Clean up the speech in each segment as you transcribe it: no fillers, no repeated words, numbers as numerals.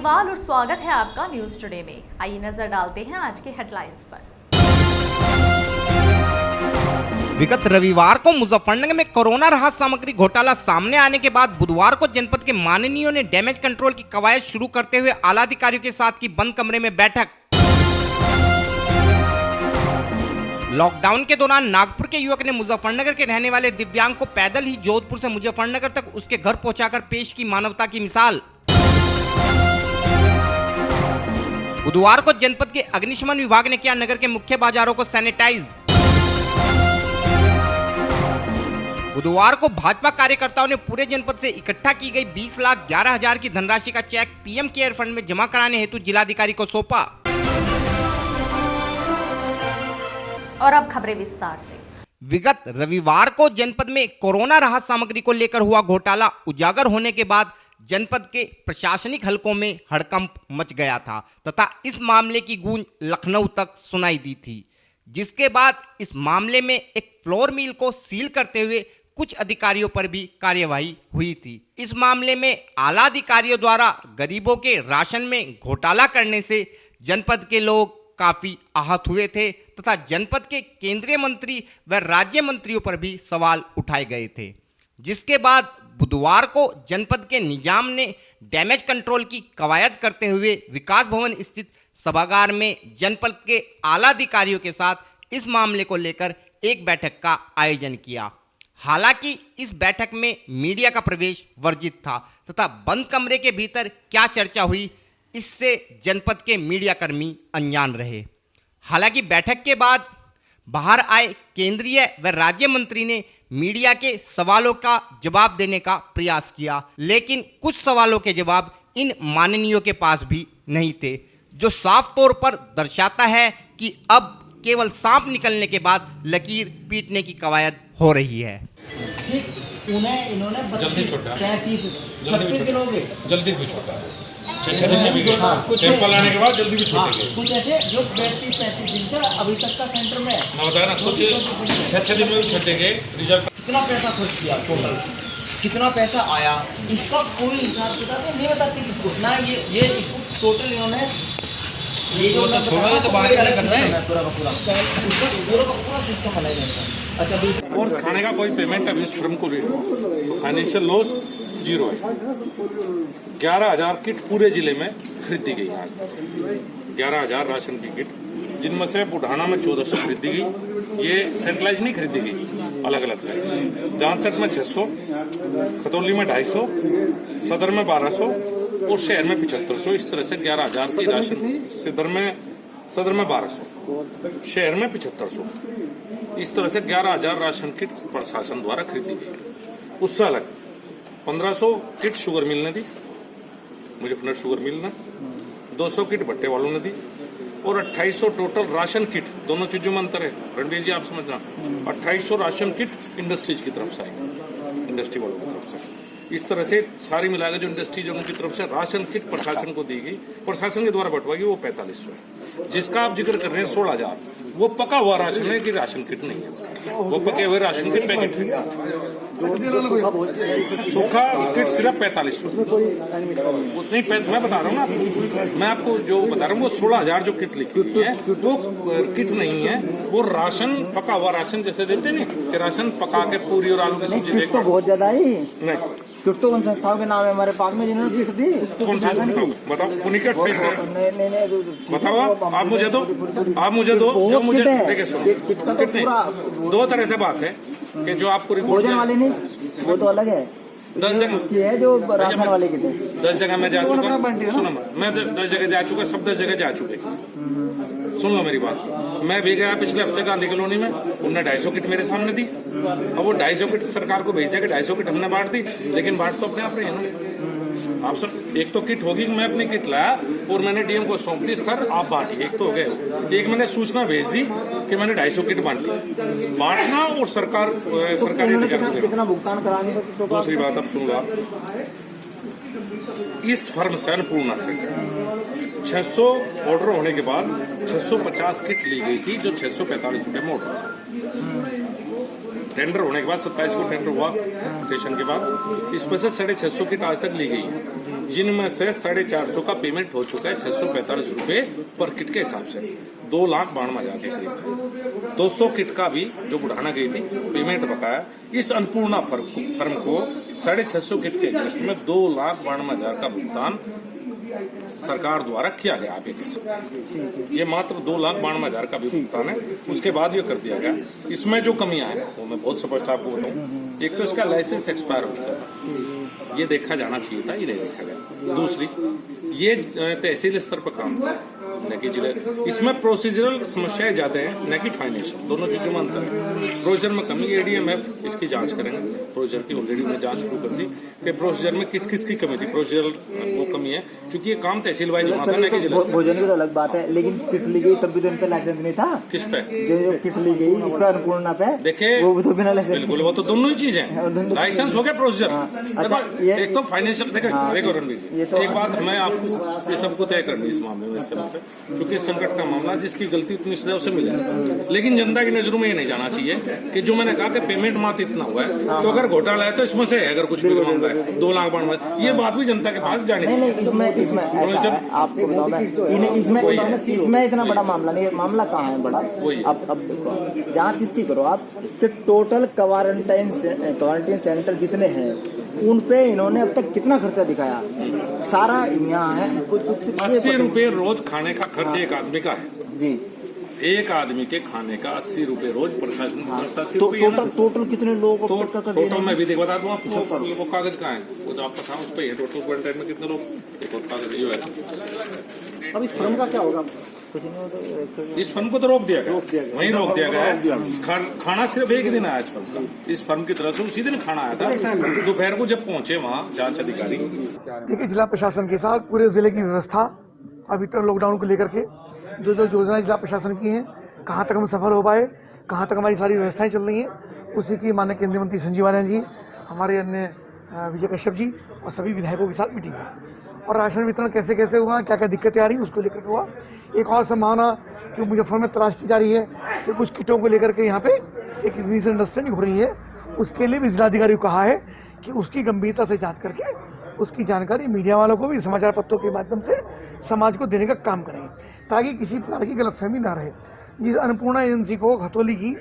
अग्रवाल और स्वागत है आपका न्यूज टुडे में। आइए नजर डालते हैं आज के हेडलाइंस पर। विगत रविवार को मुजफ्फरनगर में कोरोना राहत सामग्री घोटाला सामने आने के बाद बुधवार को जनपद के माननीयों ने डैमेज कंट्रोल की कवायद शुरू करते हुए आला अधिकारियों के साथ की बंद कमरे में बैठक। लॉकडाउन के दौरान नागपुर के युवक ने मुजफ्फरनगर के रहने वाले दिव्यांग को पैदल ही जोधपुर से मुजफ्फरनगर तक उसके घर पहुंचाकर पेश की मानवता की मिसाल। बुधवार को जनपद के अग्निशमन विभाग ने किया नगर के मुख्य बाजारों को सैनिटाइज। बुधवार को भाजपा कार्यकर्ताओं ने पूरे जनपद से इकट्ठा की गई 20,11,000 की धनराशि का चेक पीएम केयर फंड में जमा कराने हेतु जिलाधिकारी को सौंपा। और अब खबरें विस्तार से। विगत रविवार को जनपद में कोरोना राहत सामग्री को लेकर हुआ घोटाला उजागर होने के बाद जनपद के प्रशासनिक हलकों में हड़कंप मच गया था तथा इस मामले की गूंज लखनऊ तक सुनाई दी थी, जिसके बाद इस मामले में एक फ्लोर मिल को सील करते हुए कुछ अधिकारियों पर भी कार्यवाही हुई थी। इस मामले में आला अधिकारियों द्वारा गरीबों के राशन में घोटाला करने से जनपद के लोग काफी आहत हुए थे तथा जनपद के केंद्रीय मंत्री व राज्य मंत्रियों पर भी सवाल उठाए गए थे, जिसके बाद बुधवार को जनपद के निजाम ने डैमेज कंट्रोल की कवायद करते हुए विकास भवन स्थित सभागार में जनपद के आला अधिकारियों के साथ इस मामले को लेकर एक बैठक का आयोजन किया। हालांकि इस बैठक में मीडिया का प्रवेश वर्जित था तथा बंद कमरे के भीतर क्या चर्चा हुई इससे जनपद के मीडिया कर्मी अनजान रहे। हालांकि बैठक के बाद बाहर आए केंद्रीय व राज्य मंत्री ने मीडिया के सवालों का जवाब देने का प्रयास किया, लेकिन कुछ सवालों के जवाब इन माननीयों के पास भी नहीं थे, जो साफ तौर पर दर्शाता है कि अब केवल सांप निकलने के बाद लकीर पीटने की कवायद हो रही है। इन्होंने जल्दी छोटा 36 किलो के जल्दी भी छोटा 6 दिन में भी सैंपल आने के बाद जल्दी भी छोटेंगे। कुछ ऐसे जो 35 दिन से अभी तक का सेंटर में ना बताया ना, कुछ 6 दिन में भी छोटेंगे। रिजल्ट कितना पैसा खर्च किया टोटल, कितना पैसा आया, इसका कोई हिसाब किताब नहीं बताते किसको ना। ये इसको टोटल इन्होंने ये जो थोड़ा तो बाहर कर रहे हैं पूरा सिस्टम बनाया जाता है। अच्छा, और खाने का कोई पेमेंट अभी इस फर्म को फाइनेंशियल लॉस 0 है। 11,000 किट पूरे जिले में खरीदी गई आज तक, 11,000 राशन की किट, जिनमें से बुढ़ाना में 1,400 खरीदी गई। ये सेंट्रलाइज नहीं खरीदी गई, अलग अलग से। जामसट में 600, खतौली में 250, सदर में 1200 और शहर में 7500। इस तरह से 11,000 की राशन, सदर में 1200, शहर में 7500। इस तरह से 11,000 राशन किट प्रशासन द्वारा खरीदी गई। उससे अलग 1500 किट शुगर मिल ने दी, मुजफ्फरनगर शुगर मिल ने, 200 किट भट्टे वालों ने दी और 2800 टोटल राशन किट। दोनों चीजों में अंतर है रणवीर जी, आप समझना। 2800 राशन किट इंडस्ट्रीज की तरफ से आई, इंडस्ट्री वालों की तरफ से। इस तरह से सारी मिलाकर जो इंडस्ट्रीज उनकी तरफ से राशन किट प्रशासन को दी गई, प्रशासन के द्वारा बंटवाई गई, वो 4500 है। जिसका आप जिक्र कर रहे हैं 16,000, वो पका हुआ राशन है कि राशन किट नहीं है, वो पके हुए राशन के पैकेट है। सूखा किट सिर्फ 4500। नहीं, मैं बता रहा हूँ ना, मैं आपको जो बता रहा हूँ वो 16,000 जो किट लिखी हुई है वो किट नहीं है, वो राशन, पका हुआ राशन जैसे देते नहीं कि राशन पका के पूरी और आलू की सब्जी देते। तो बहुत ज्यादा ही नहीं, किट तो उन संस्थाओं के नाम है हमारे पास में जिन्होंने किट दी। कौन सी बताओ, उन्हीं के 28 है। बताओ आप मुझे दो, जो मुझे देखिए सुनो, किट नहीं, 2 तरह से बात है कि जो आपको रिपोर्ट वाले नहीं, वो तो अलग है। 10 जगह है जो राशन वाले किट, 10 जगह मैं जा चुका, सुनो मैं 10 जगह जा चुका, सब 10 जगह जा चुके। सुन लो मेरी बात, मैं भी गया पिछले हफ्ते गांधी कॉलोनी में, उन्होंने 250 किट मेरे सामने दी। अब वो 250 किट सरकार को भेज दिया कि 250 किट हमने बांट दी, लेकिन बांट तो अपने आप रही है ना। आप सर, एक तो किट होगी, मैं अपनी किट लाया और मैंने डीएम को सौंप दी, सर आप बांटिए। एक तो हो गए, एक मैंने सूचना भेज दी कि मैंने 250 किट बांटी। बांटना और सरकारी कितना भुगतान कराने। दूसरी बात अब सुन लो, इस फर्म से अन्नपूर्णा से 600 ऑर्डर होने के बाद 650 किट ली गई थी, जो 645 रुपए में ऑर्डर था। टेंडर होने के बाद 27 को टेंडर हुआ स्टेशन के बाद, इसमें से 650 किट आज तक ली गई है। जिनमें से 450 का पेमेंट हो चुका है 645 रुपए पर किट के हिसाब से। 2,92,000 के करीब 200 किट का भी जो बढ़ाना गई थी पेमेंट बकाया। इस अन्नपूर्णा फर्म को 650 किट के लिस्ट में 2,92,000 का भुगतान सरकार द्वारा किया गया। आप ये कह सकते हैं ये मात्र 2,92,000 का भी भुगतान है, उसके बाद ये कर दिया गया। इसमें जो कमियां हैं वो मैं बहुत स्पष्ट आपको बताऊं। एक तो इसका लाइसेंस एक्सपायर हो चुका था, ये देखा जाना चाहिए था, ये नहीं देखा गया। दूसरी, ये तहसील स्तर पर काम था न कि जिले। इसमें प्रोसीजरल समस्याएं ज्यादा है न कि फाइनेंशियल, दोनों चीजों में अंतर है। प्रोसीजर में कमी, एडीएमएफ इसकी जांच करेंगे। प्रोसीजर की ऑलरेडी उन्होंने जांच शुरू कर दी कि प्रोसीजर में किस किस की कमी थी। प्रोसीजरल वो कमी है क्योंकि ये काम तहसील वाइज होना था न कि जिले। भोजन की तो अलग बात है, लेकिन किट ली गई तब भी तो इन पे लाइसेंस नहीं था। किस पे जो किट ली गई इस पर अन्नपूर्णा पे, देखिए वो तो बिना लाइसेंस। बिल्कुल, वो तो दोनों ही चीज है। लाइसेंस हो गया, प्रोसीजर। अच्छा, एक तो फाइनेंशियल देखो रणवीर जी, एक बात हमें आपको ये सबको तय करनी इस मामले में, क्योंकि संकट का मामला जिसकी गलती उतनी सजा उसे मिले। लेकिन जनता की नजरों में ये नहीं जाना चाहिए कि जो मैंने कहा कि पेमेंट मात्र इतना हुआ है, तो अगर घोटाला है तो इसमें से है, अगर कुछ भी मामला है 2,92,000, ये बात भी जनता के पास जानी चाहिए। इसमें आपको बताओ मैं, इसमें इतना बड़ा मामला नहीं है। मामला कहाँ है बड़ा? अब जांच इसकी करो आप कि टोटल क्वारंटाइन सेंटर जितने हैं उन पे इन्होंने अब तक कितना खर्चा दिखाया। सारा यहाँ है कुछ 80 रुपए रोज खाने का खर्च एक आदमी का है जी। एक आदमी के खाने का 80 रुपए रोज प्रशासन की तरफ से 80 रुपए। टोटल कितने लोगों को टोटल मैं भी बता दूं आपको, वो कागज कहाँ है, वो जो आपका था उस पर है। टोटल क्वारंटाइन में कितने लोग, एक और कागज जो है। अब इस फर्म का क्या होगा? इस फर्म को तो रोक दिया गया, वहीं रोक दिया गया है। खाना सिर्फ एक ही दिन आया इस फर्म का, इस फर्म की तरफ से उसी दिन खाना आया था। दोपहर को जब पहुंचे वहाँ जांच अधिकारी, देखिए जिला प्रशासन के साथ पूरे जिले की व्यवस्था अभी तक लॉकडाउन को लेकर के जो योजनाएं जिला प्रशासन की हैं, कहाँ तक हम सफल हो पाए, कहाँ तक हमारी सारी व्यवस्थाएं चल रही हैं, उसी की माननीय केंद्रीय मंत्री संजीव आनंद जी, हमारे अन्य विजय कश्यप जी और सभी विधायकों के साथ मीटिंग हुई। और राशन वितरण कैसे कैसे हुआ, क्या क्या दिक्कतें आ रही उसको लेकर हुआ। एक और संभावना जो मुजफ्फर में तलाश की जा रही है कि कुछ किटों को लेकर के यहाँ पे एक मिसअंडरस्टैंडिंग हो रही है, उसके लिए भी जिलाधिकारी को कहा है कि उसकी गंभीरता से जांच करके उसकी जानकारी मीडिया वालों को भी समाचार पत्रों के माध्यम से समाज को देने का काम करें, ताकि किसी प्रकार की गलतफहमी ना रहे। जिस अन्नपूर्णा एजेंसी को खतौली की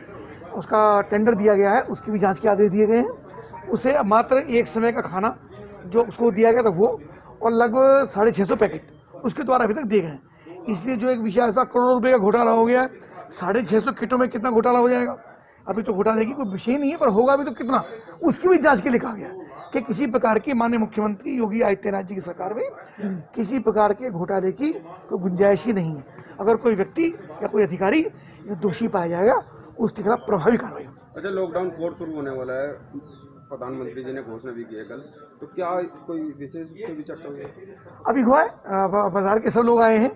उसका टेंडर दिया गया है, उसकी भी जाँच के आदेश दिए गए हैं। उसे मात्र एक समय का खाना जो उसको दिया गया था वो और लगभग 650 पैकेट उसके द्वारा अभी तक दिए गए हैं। इसलिए जो एक विषय ऐसा करोड़ों रुपए का घोटाला हो गया, 650 किटों में कितना घोटाला हो जाएगा, अभी तो घोटाले की कोई विषय नहीं है, पर होगा अभी तो कितना, उसकी भी जांच के लिए कहा गया कि किसी प्रकार की माननीय मुख्यमंत्री योगी आदित्यनाथ जी की सरकार में किसी प्रकार के घोटाले की कोई गुंजाइश ही नहीं है। अगर कोई व्यक्ति या कोई अधिकारी दोषी पाया जाएगा उसके खिलाफ प्रभावी कार्रवाई होगी। अच्छा, लॉकडाउन कोर्ट शुरू होने वाला है, प्रधानमंत्री जी ने घोषणा भी की है कल, तो क्या कोई विशेष भी चर्चा हुई है? अभी हुआ है, बाजार के सब लोग आए हैं,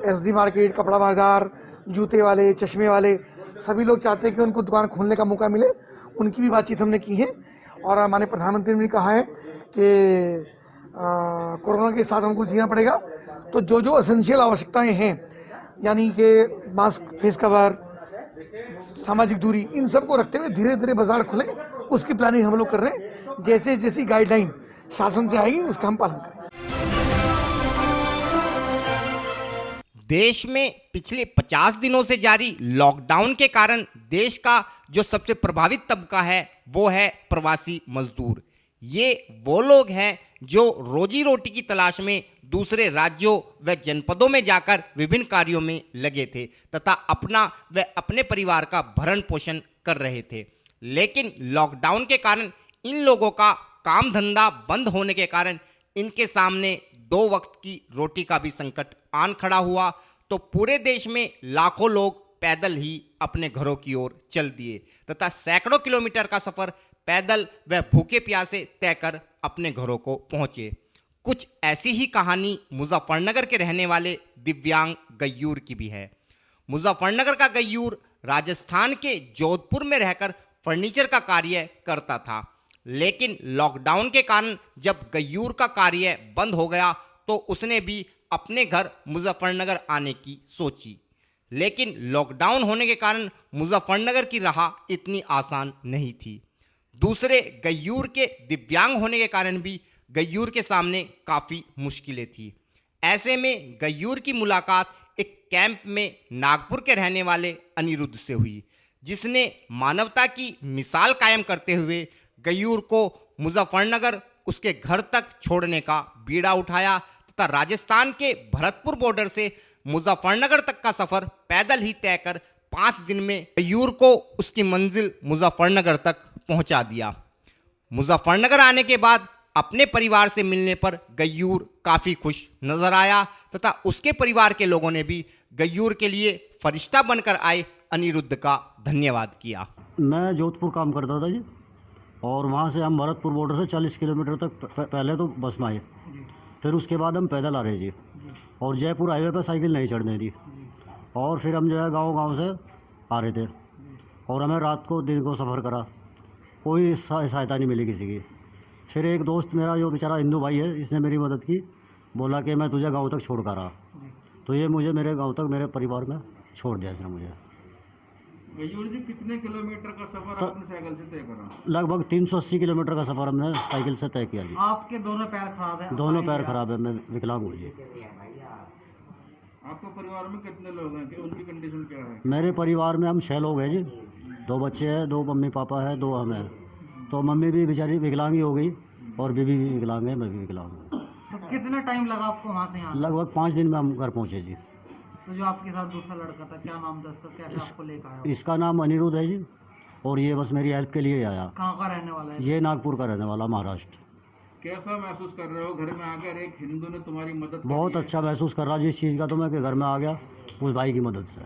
एसडी मार्केट, कपड़ा बाजार, जूते वाले, चश्मे वाले, सभी लोग चाहते हैं कि उनको दुकान खोलने का मौका मिले। उनकी भी बातचीत हमने की है और हमारे प्रधानमंत्री ने भी कहा है कि कोरोना के साथ हमको जीना पड़ेगा। तो जो जो एसेंशियल आवश्यकताएं हैं, यानी कि मास्क, फेस कवर, सामाजिक दूरी, इन सब को रखते हुए धीरे धीरे बाजार खुले, उसकी प्लानिंग हम लोग कर रहे हैं। जैसे जैसी गाइडलाइन शासन से आएगी उसका हम पालन करें। देश में पिछले 50 दिनों से जारी लॉकडाउन के कारण देश का जो सबसे प्रभावित तबका है वो है प्रवासी मजदूर। ये वो लोग हैं जो रोजी रोटी की तलाश में दूसरे राज्यों व जनपदों में जाकर विभिन्न कार्यों में लगे थे तथा अपना व अपने परिवार का भरण पोषण कर रहे थे। लेकिन लॉकडाउन के कारण इन लोगों का काम धंधा बंद होने के कारण इनके सामने 2 वक्त की रोटी का भी संकट आन खड़ा हुआ, तो पूरे देश में लाखों लोग पैदल ही अपने घरों की ओर चल दिए तथा सैकड़ों किलोमीटर का सफर पैदल व भूखे प्यासे तय कर अपने घरों को पहुंचे। कुछ ऐसी ही कहानी मुजफ्फरनगर के रहने वाले दिव्यांग गय्यूर की भी है। मुजफ्फरनगर का गय्यूर राजस्थान के जोधपुर में रहकर फर्नीचर का कार्य करता था, लेकिन लॉकडाउन के कारण जब गय्यूर का कार्य बंद हो गया तो उसने भी अपने घर मुजफ्फरनगर आने की सोची। लेकिन लॉकडाउन होने के कारण मुजफ्फरनगर की राह इतनी आसान नहीं थी। दूसरे गय्यूर के दिव्यांग होने के कारण भी गय्यूर के सामने काफ़ी मुश्किलें थी। ऐसे में गय्यूर की मुलाकात एक कैंप में नागपुर के रहने वाले अनिरुद्ध से हुई, जिसने मानवता की मिसाल कायम करते हुए गय्यूर को मुजफ्फरनगर उसके घर तक छोड़ने का बीड़ा उठाया तथा राजस्थान के भरतपुर बॉर्डर से मुजफ्फरनगर तक का सफर पैदल ही तय कर 5 दिन में गय्यूर को उसकी मंजिल मुजफ्फरनगर तक पहुंचा दिया। मुजफ्फरनगर आने के बाद अपने परिवार से मिलने पर गय्यूर काफ़ी खुश नजर आया तथा उसके परिवार के लोगों ने भी गय्यूर के लिए फरिश्ता बनकर आए अनिरुद्ध का धन्यवाद किया। मैं जोधपुर काम करता था जी, और वहाँ से हम भरतपुर बॉर्डर से 40 किलोमीटर तक पहले तो बस में आए, फिर उसके बाद हम पैदल आ रहे जी, और जयपुर हाईवे पर साइकिल नहीं चढ़ने दी, और फिर हम जो है गांव से आ रहे थे, और हमें रात को दिन को सफ़र करा, कोई सहायता नहीं मिली किसी की। फिर एक दोस्त मेरा जो बेचारा हिंदू भाई है, इसने मेरी मदद की, बोला कि मैं तुझे गांव तक छोड़ कर रहा, तो ये मुझे मेरे गांव तक मेरे परिवार में छोड़ दिया इसने मुझे। गय्यूर जी, कितने किलोमीटर का सफर आपने साइकिल से तय करा? लगभग 380 किलोमीटर का सफ़र हमने साइकिल से तय किया जी। आपके दोनों पैर खराब है? दोनों पैर खराब है, मैं विकलांग हूँ जी। आपके परिवार में कितने लोग हैं, कि उनकी कंडीशन क्या है? मेरे परिवार में हम 6 लोग हैं जी, 2 बच्चे हैं, 2 मम्मी पापा है, 2 हम हैं। तो मम्मी भी बेचारी विकलांग ही हो गई, और बीबी भी विकलांग है, मैं भी विकलांग हूँ। तो कितना टाइम लगा आपको वहाँ से यहाँ? लगभग 5 दिन में हम घर पहुँचे जी। तो जो आपके साथ दूसरा लड़का था, क्या नाम था उसका, कैसे आपको लेकर आया? इसका नाम अनिरुद्ध है जी, और ये बस मेरी हेल्प के लिए आया। कहाँ का रहने वाला है? ये नागपुर का रहने वाला, महाराष्ट्र। कैसा महसूस कर रहे हो घर में आकर एक हिंदू ने तुम्हारी मदद? बहुत अच्छा महसूस कर रहा जिस चीज़ का, तो मैं कि घर में आ गया उस भाई की मदद से,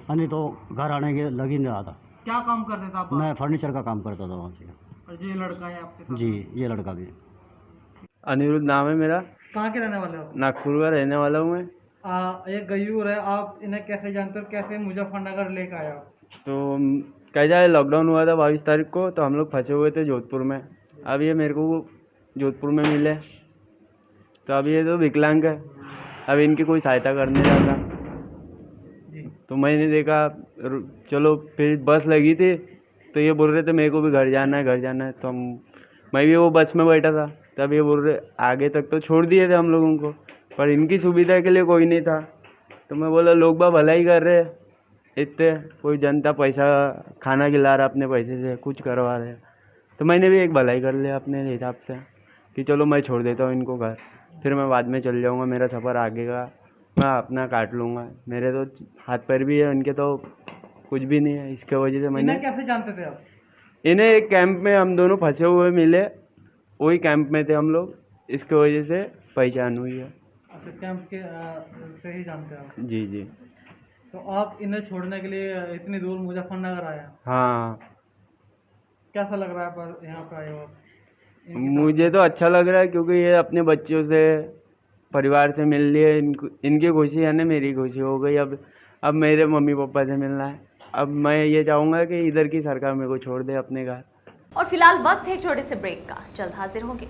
नहीं तो घर आने के लग ही नहीं रहा था। क्या काम करते थे आप? मैं फर्नीचर का काम करता था वहाँ से। और जो ये लड़का है आपके साथ? जी, ये लड़का भी। अनिरुद्ध नाम है मेरा, कहाँ के रहने वाले हो? नागपुर का रहने वाला हूँ मैं। ये गय्यूर है, आप इन्हें कैसे जानते हो, कैसे मुजफ्फरनगर लेकर आया? तो कह जाए लॉकडाउन हुआ था 22 तारीख को, तो हम लोग फंसे हुए थे जोधपुर में। अब ये मेरे को जोधपुर में मिले, तो अब ये तो विकलांग है, अब इनकी कोई सहायता करने जाता, तो मैंने देखा चलो, फिर बस लगी थी, तो ये बोल रहे थे मेरे को भी घर जाना है, तो मैं भी वो बस में बैठा था, तब ये बोल रहे आगे तक तो छोड़ दिए थे हम लोगों को, पर इनकी सुविधा के लिए कोई नहीं था। तो मैं बोला लोग बा भलाई कर रहे, इतने कोई जनता पैसा खाना खिला रहा अपने पैसे से, कुछ करवा रहे, तो मैंने भी एक भलाई कर लिया अपने हिसाब से कि चलो मैं छोड़ देता हूँ इनको घर, फिर मैं बाद में चल जाऊँगा, मेरा सफ़र आगे का मैं अपना काट लूँगा। मेरे तो हाथ पैर भी है, उनके तो कुछ भी नहीं है, इसके वजह से मैंने। कैसे जानते थे आप? इन्हें एक कैंप में हम दोनों फंसे हुए मिले, वही कैंप में थे हम लोग, इसके वजह से पहचान हुई है। अच्छा, कैंप के से ही जानते हो? जी जी। तो आप इन्हें छोड़ने के लिए इतनी दूर मुजफ्फरनगर आया? हाँ। कैसा लग रहा है पर यहाँ पे आए हो? मुझे तो अच्छा लग रहा है, क्योंकि ये अपने बच्चों से परिवार से मिल लिए, इनकी खुशी है ना मेरी खुशी हो गई। अब मेरे मम्मी पापा से मिलना है। अब मैं ये चाहूँगा कि इधर की सरकार मेरे को छोड़ दे अपने घर। और फिलहाल वक्त है एक छोटे से ब्रेक का, जल्द हाजिर होंगे।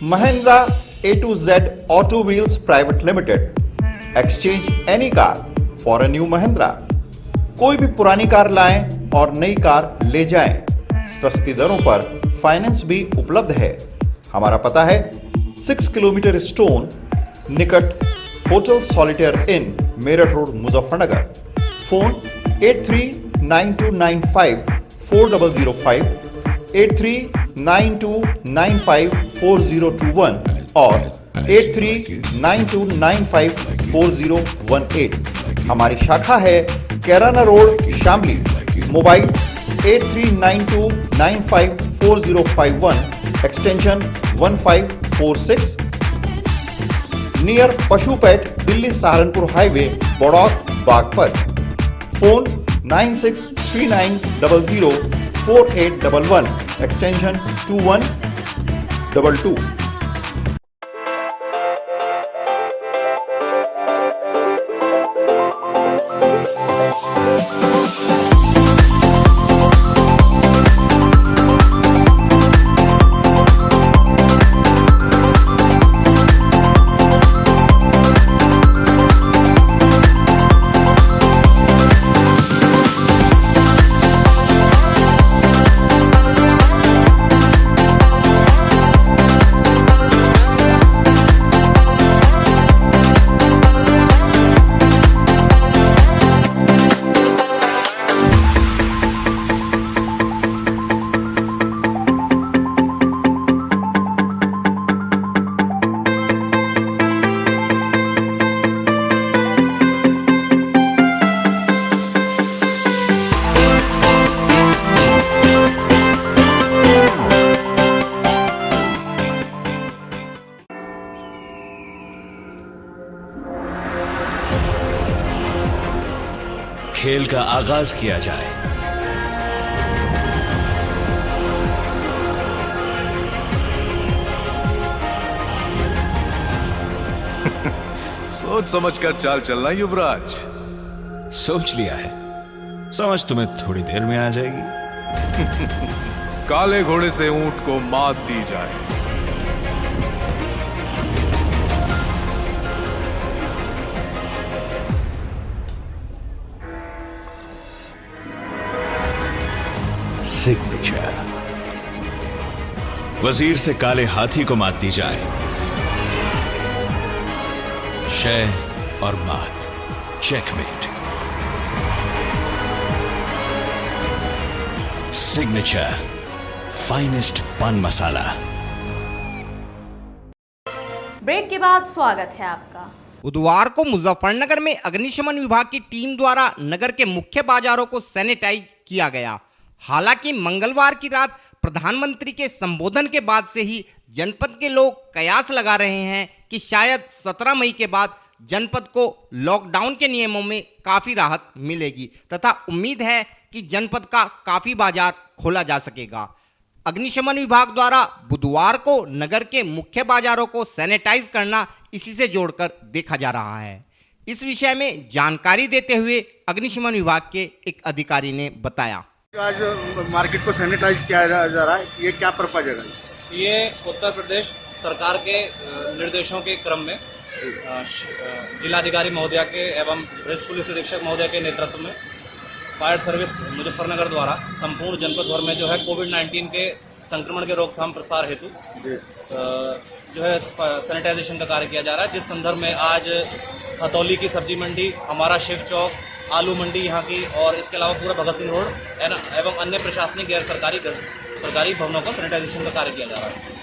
Mahindra A to Z Auto Wheels Private Limited. Exchange any car for a new Mahindra. कोई भी पुरानी कार लाएं और नई कार ले जाएं। सस्ती दरों पर फाइनेंस भी उपलब्ध है। हमारा पता है 6 किलोमीटर स्टोन निकट hotel solitaire inn Meerut road Muzaffarnagar. Phone 8392954005, 8392954021 और 8392954018। हमारी शाखा है Kairana road Shamli. Mobile 8392954051 extension 1546। Near पशुपेट Delhi Saharanpur highway Baraut Baghpat. Phone 9639004811 extension 2122। का आगाज किया जाए। सोच समझकर चाल चलना युवराज। सोच लिया है, समझ तुम्हें थोड़ी देर में आ जाएगी। काले घोड़े से ऊंट को मात दी जाए। सिग्नेचर। वजीर से काले हाथी को मात दी जाए। शय और मात, चेकमेट। सिग्नेचर फाइनेस्ट पान मसाला। ब्रेक के बाद स्वागत है आपका। बुधवार को मुजफ्फरनगर में अग्निशमन विभाग की टीम द्वारा नगर के मुख्य बाजारों को सैनिटाइज किया गया। हालांकि मंगलवार की रात प्रधानमंत्री के संबोधन के बाद से ही जनपद के लोग कयास लगा रहे हैं कि शायद 17 मई के बाद जनपद को लॉकडाउन के नियमों में काफ़ी राहत मिलेगी तथा उम्मीद है कि जनपद का काफ़ी बाजार खोला जा सकेगा। अग्निशमन विभाग द्वारा बुधवार को नगर के मुख्य बाजारों को सैनिटाइज करना इसी से जोड़कर देखा जा रहा है। इस विषय में जानकारी देते हुए अग्निशमन विभाग के एक अधिकारी ने बताया, आज मार्केट को सैनिटाइज किया जा रहा है, ये क्या पर्पज है? ये उत्तर प्रदेश सरकार के निर्देशों के क्रम में जिलाधिकारी महोदया के एवं वरिष्ठ पुलिस अधीक्षक महोदय के नेतृत्व में फायर सर्विस मुजफ्फरनगर द्वारा संपूर्ण जनपद भर में जो है कोविड-19 के संक्रमण के रोकथाम प्रसार हेतु जो है सैनिटाइजेशन का कार्य किया जा रहा है। जिस संदर्भ में आज हथौली की सब्जी मंडी, हमारा शिव चौक, आलू मंडी यहाँ की और इसके अलावा पूरा भगत सिंह रोड एवं अन्य प्रशासनिक गैर सरकारी भवनों का सैनिटाइजेशन का कार्य किया जा रहा है।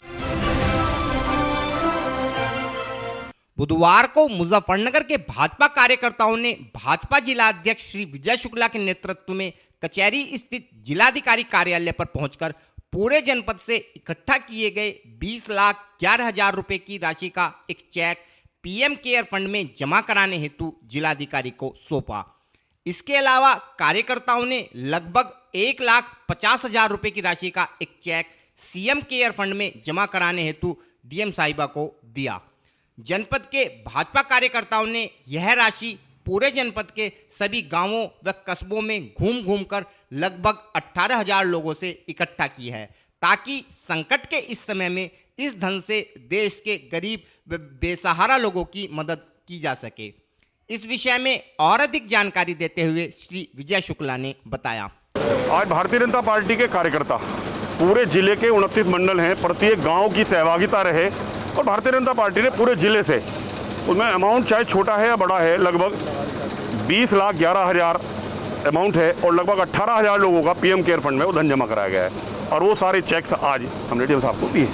बुधवार को मुजफ्फरनगर के भाजपा कार्यकर्ताओं ने भाजपा जिला अध्यक्ष श्री विजय शुक्ला के नेतृत्व में कचहरी स्थित जिलाधिकारी कार्यालय पर पहुंचकर पूरे जनपद से इकट्ठा किए गए 20,11,000 रुपए की राशि का एक चेक पीएम केयर फंड में जमा कराने हेतु जिलाधिकारी को सौंपा। इसके अलावा कार्यकर्ताओं ने लगभग 1,50,000 रुपए की राशि का एक चेक सीएम केयर फंड में जमा कराने हेतु डीएम साहिबा को दिया। जनपद के भाजपा कार्यकर्ताओं ने यह राशि पूरे जनपद के सभी गांवों व कस्बों में घूम घूमकर लगभग 18,000 लोगों से इकट्ठा की है ताकि संकट के इस समय में इस धन से देश के गरीब व बेसहारा लोगों की मदद की जा सके। इस विषय में और अधिक जानकारी देते हुए श्री विजय शुक्ला ने बताया, आज भारतीय जनता पार्टी के कार्यकर्ता पूरे जिले के 29 मंडल हैं, प्रत्येक गांव की सहभागिता रहे और भारतीय जनता पार्टी ने पूरे जिले से, उसमें अमाउंट चाहे छोटा है या बड़ा है, लगभग 20,11,000 अमाउंट है और लगभग 18,000 लोगों का पीएम केयर फंड में वो धन जमा कराया गया है और वो सारे चेक्स आज हमने डीएम साहब को दिए।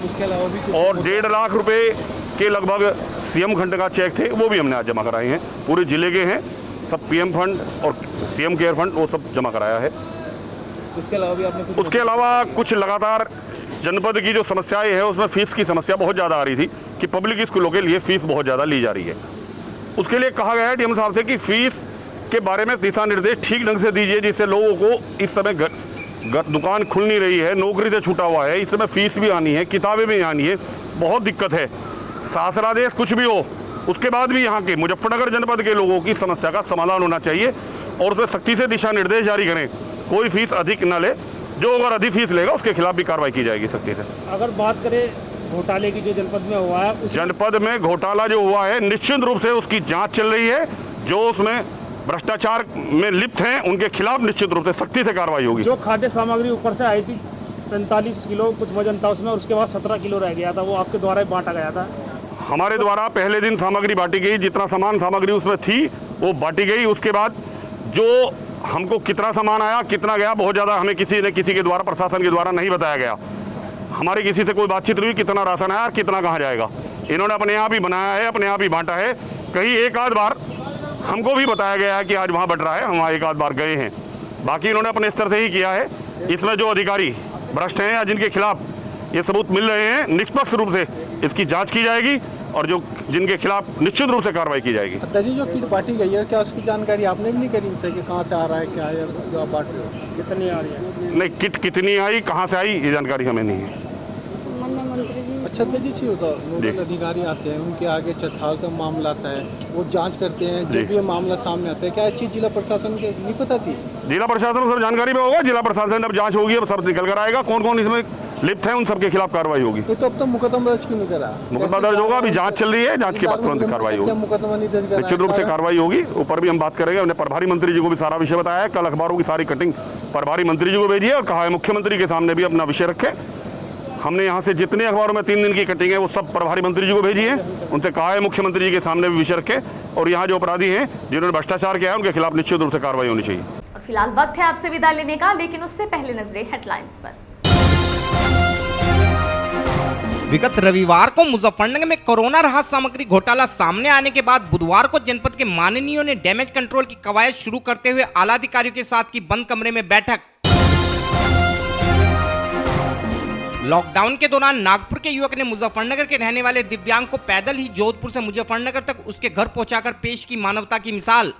उसके अलावा भी और 1.5 लाख रुपए के लगभग सीएम खंड का चेक थे, वो भी हमने आज जमा कराए हैं। पूरे जिले के हैं सब, पीएम फंड और सीएम केयर फंड वो सब जमा कराया है। उसके अलावा कुछ लगातार जनपद की जो समस्याएं है उसमें फीस की समस्या बहुत ज़्यादा आ रही थी कि पब्लिक स्कूलों के लिए फ़ीस बहुत ज़्यादा ली जा रही है। उसके लिए कहा गया है डीएम साहब से कि फ़ीस के बारे में दिशा निर्देश ठीक ढंग से दीजिए, जिससे लोगों को इस समय दुकान खुल नहीं रही है, नौकरी से छूटा हुआ है, इस समय फ़ीस भी आनी है, किताबें भी आनी है, बहुत दिक्कत है। शासनादेश कुछ भी हो उसके बाद भी यहाँ के मुजफ्फरनगर जनपद के लोगों की समस्या का समाधान होना चाहिए और उसमें सख्ती से दिशा निर्देश जारी करें, कोई फीस अधिक न ले, जो अगर अधिक फीस लेगा उसके खिलाफ भी कार्रवाई की जाएगी सख्ती से। अगर बात करें घोटाले की जो जनपद में हुआ है, जनपद में घोटाला जो हुआ है निश्चित रूप से उसकी जांच चल रही है, जो उसमें भ्रष्टाचार में लिप्त हैं उनके खिलाफ निश्चित रूप से सख्ती से कार्रवाई होगी। जो खाद्य सामग्री ऊपर से आई थी 45 किलो कुछ वजन था उसमें, उसके बाद 17 किलो रह गया था, वो आपके द्वारा बांटा गया था? हमारे द्वारा पहले दिन सामग्री बांटी गई, जितना सामान सामग्री उसमें थी वो बांटी गई। उसके बाद जो हमको कितना सामान आया कितना गया बहुत ज़्यादा हमें किसी के द्वारा, प्रशासन के द्वारा नहीं बताया गया। हमारी किसी से कोई बातचीत नहीं हुई कितना राशन आया और कितना कहाँ जाएगा। इन्होंने अपने आप ही बनाया है, अपने आप ही बांटा है। कहीं एक आध बार हमको भी बताया गया है कि आज वहाँ बट रहा है, हम वहाँ एक आध बार गए हैं, बाकी इन्होंने अपने स्तर से ही किया है। इसमें जो अधिकारी भ्रष्ट हैं या जिनके खिलाफ ये सबूत मिल रहे हैं, निष्पक्ष रूप से इसकी जाँच की जाएगी और जो जिनके खिलाफ निश्चित रूप से कार्रवाई की जाएगी। जी जो किट बांटी गई है क्या उसकी जानकारी आपने भी नहीं करी इनसे कि कहाँ से आ रहा है, क्या है जो आप बांट रहे हो, कितनी आ रही है? नहीं, किट कितनी आई, कहाँ से आई, ये जानकारी हमें नहीं है। अच्छा जी होता नोडल अधिकारी आते हैं, उनके आगे चट्टाल का मामला आता है, वो जांच करते हैं, जब भी ये मामला सामने आता है, क्या अच्छी जिला प्रशासन के नहीं पता थी? जिला प्रशासन सब जानकारी में होगा, जिला प्रशासन अब जांच होगी, अब सब निकल कर आएगा, कौन कौन इसमें लिप्त है उन सबके खिलाफ कार्रवाई होगी। तो अब तो मुकदमा दर्ज क्यों नहीं करा? मुकदमा दर्ज होगा, अभी जांच चल रही है, जांच के बाद तुरंत कार्रवाई होगी, मुकदमा नहीं दर्ज करा, निश्चित रूप से कार्रवाई होगी। ऊपर भी हम बात करेंगे, हमने प्रभारी मंत्री जी को भी सारा विषय बताया है, कल अखबारों की सारी कटिंग प्रभारी मंत्री जी को भेजी है और कहा है मुख्यमंत्री के सामने भी अपना विषय रखे। हमने यहाँ से जितने अखबारों में 3 दिन की कटिंग है वो सब प्रभारी मंत्री जी को भेजी है, उनसे कहा है मुख्यमंत्री जी के सामने भी विषय रखे और यहाँ जो अपराधी हैं जिन्होंने भ्रष्टाचार किया है उनके खिलाफ निश्चित रूप से कार्रवाई होनी चाहिए। और फिलहाल वक्त है आपसे विदा लेने का, लेकिन उससे पहले नजरें हेडलाइंस पर। विगत रविवार को मुजफ्फरनगर में कोरोना राहत सामग्री घोटाला सामने आने के बाद बुधवार को जनपद के माननीयों ने डैमेज कंट्रोल की कवायद शुरू करते हुए आला अधिकारियों के साथ की बंद कमरे में बैठक। लॉकडाउन के दौरान नागपुर के युवक ने मुजफ्फरनगर के रहने वाले दिव्यांग को पैदल ही जोधपुर से मुजफ्फरनगर तक उसके घर पहुंचाकर पेश की मानवता की मिसाल।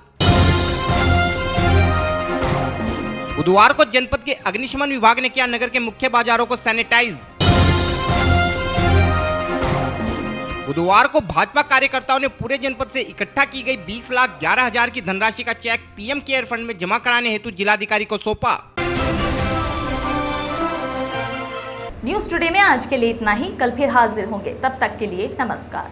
बुधवार को जनपद के अग्निशमन विभाग ने किया नगर के मुख्य बाजारों को सैनिटाइज। बुधवार को भाजपा कार्यकर्ताओं ने पूरे जनपद से इकट्ठा की गई 20,11,000 की धनराशि का चेक पीएम केयर फंड में जमा कराने हेतु जिलाधिकारी को सौंपा। न्यूज टुडे में आज के लिए इतना ही, कल फिर हाजिर होंगे, तब तक के लिए नमस्कार।